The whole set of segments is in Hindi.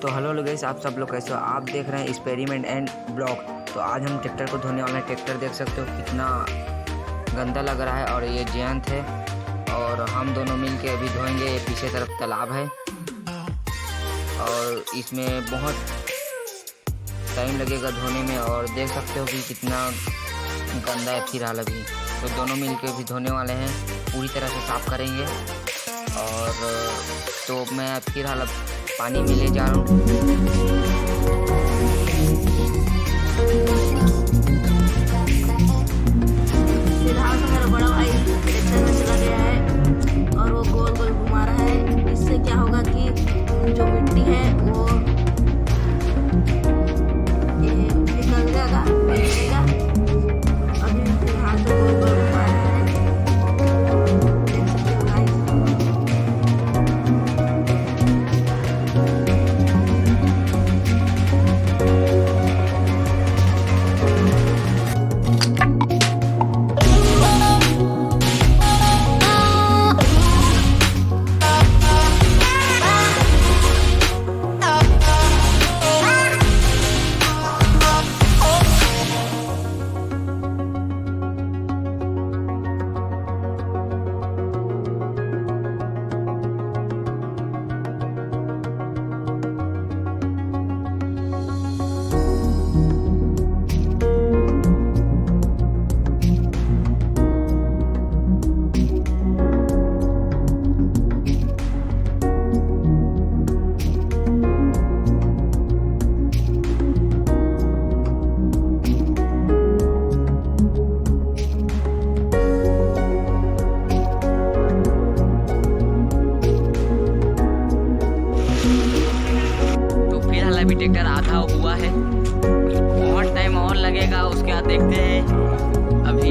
तो हेलो गाइस, आप सब लोग कैसे हो। आप देख रहे हैं एक्सपेरिमेंट एंड ब्लॉग। तो आज हम ट्रैक्टर को धोने वाले हैं। ट्रैक्टर देख सकते हो कितना गंदा लग रहा है और ये जयंत है और हम दोनों मिल के अभी धोएंगे। ये पीछे तरफ तालाब है और इसमें बहुत टाइम लगेगा धोने में और देख सकते हो कि कितना गंदा है फिलहाल अभी। तो दोनों मिल के अभी धोने वाले हैं, पूरी तरह से साफ़ करेंगे। और तो मैं फिलहाल अब पानी में ले जा रहा हूँ। फिलहाल तो मेरा बड़ा भाई ट्रैक्टर में चला गया है और वो गोल गोल घुमा रहा है। इससे क्या होगा कि जो मिट्टी है वो निकल जाएगा, मिलेगा। अभी फिलहाल तो गोल गोल घुमा रहा है, देख सकते हो गाइस। अभी ट्रैक्टर आधा हुआ है, बहुत टाइम और लगेगा। उसके बाद देखते हैं। अभी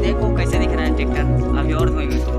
देखो कैसे दिख रहा है ट्रैक्टर, अभी और धोएंगे इसको।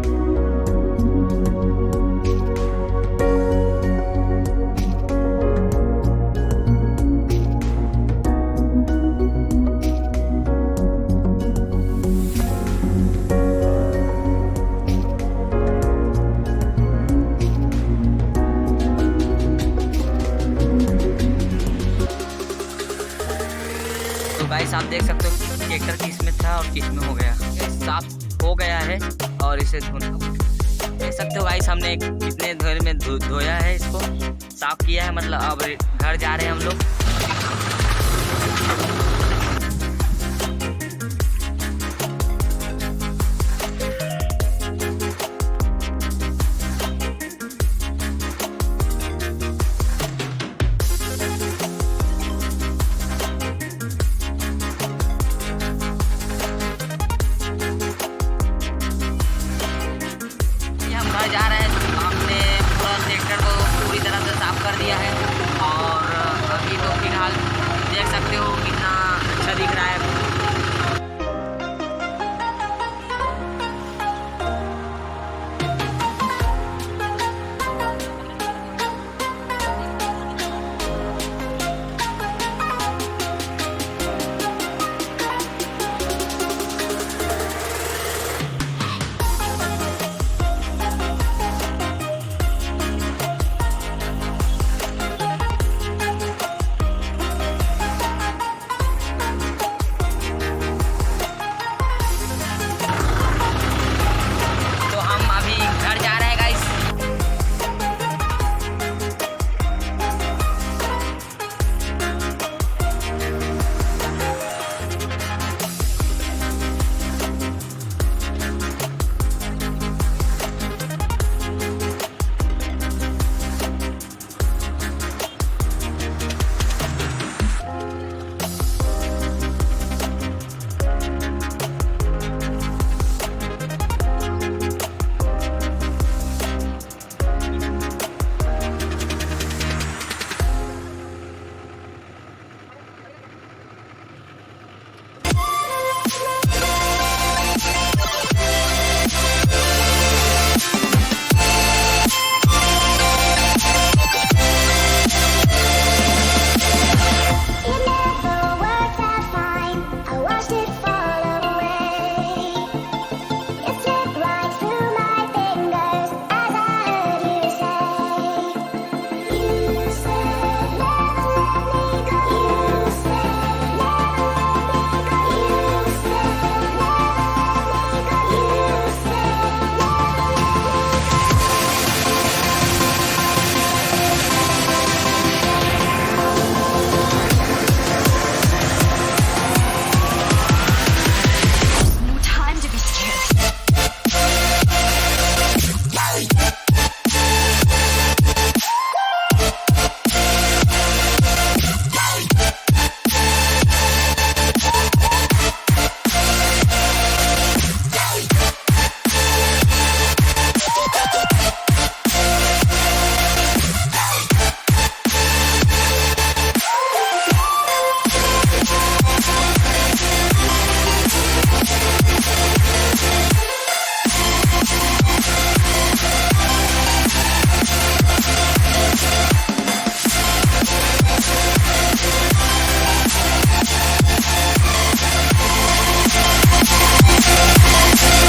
गाइस आप देख सकते हो ट्रैक्टर किस में था और किस में हो गया। साफ हो गया है और इसे धोना देख सकते हो गाइस। हमने कितने देर में धोया है, इसको साफ किया है। मतलब अब घर जा रहे हैं हम लोग।